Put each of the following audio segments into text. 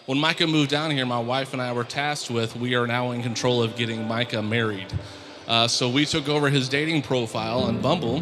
when Micah moved down here, my wife and I were tasked with, we are now in control of getting Micah married. So we took over his dating profile on Bumble.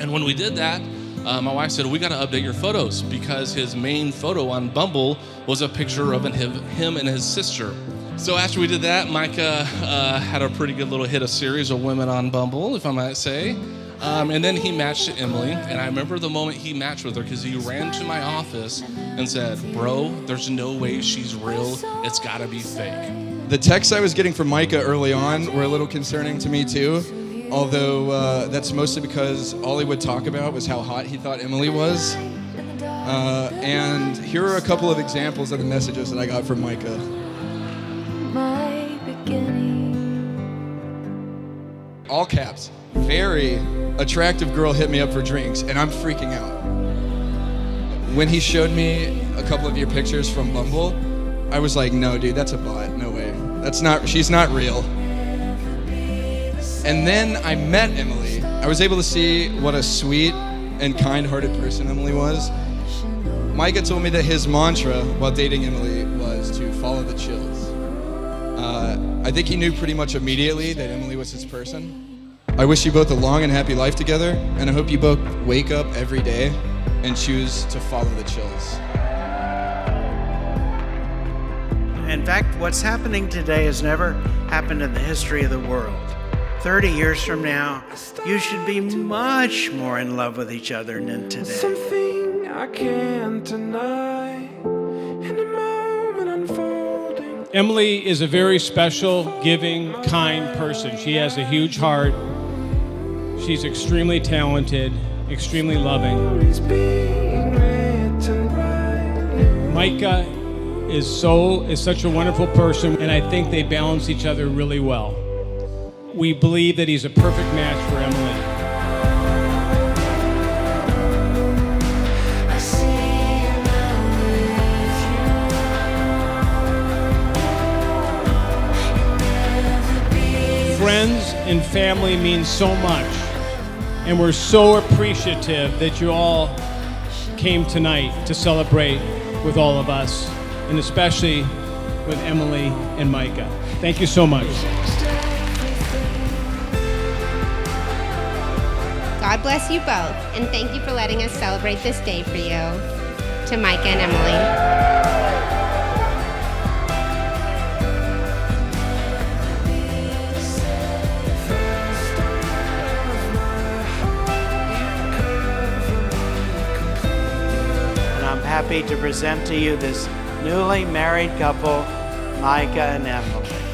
And when we did that, my wife said, we got to update your photos because his main photo on Bumble was a picture of him and his sister. So after we did that, Micah had a pretty good little hit, a series of women on Bumble, if I might say. And then he matched Emily, and I remember the moment he matched with her because he ran to my office and said, bro, there's no way she's real. It's got to be fake. The texts I was getting from Micah early on were a little concerning to me too, although that's mostly because all he would talk about was how hot he thought Emily was. And here are a couple of examples of the messages that I got from Micah. My beginning. All caps, very attractive girl hit me up for drinks, and I'm freaking out. When he showed me a couple of your pictures from Bumble, I was like, no, dude, that's a bot. No way. She's not real. And then I met Emily. I was able to see what a sweet and kind-hearted person Emily was. Micah told me that his mantra while dating Emily was to follow the chills. I think he knew pretty much immediately that Emily was his person. I wish you both a long and happy life together, and I hope you both wake up every day and choose to follow the chills. In fact, what's happening today has never happened in the history of the world. 30 years from now, you should be much more in love with each other than today. Something I can't deny. In a moment unfolding. Emily is a very special, giving, kind person. She has a huge heart. She's extremely talented, extremely loving. Micah is such a wonderful person, and I think they balance each other really well. We believe that he's a perfect match for Emily. Friends and family mean so much, and we're so appreciative that you all came tonight to celebrate with all of us, and especially with Emily and Micah. Thank you so much. God bless you both, and thank you for letting us celebrate this day for you. To Micah and Emily. I'm happy to present to you this newly married couple, Micah and Emily.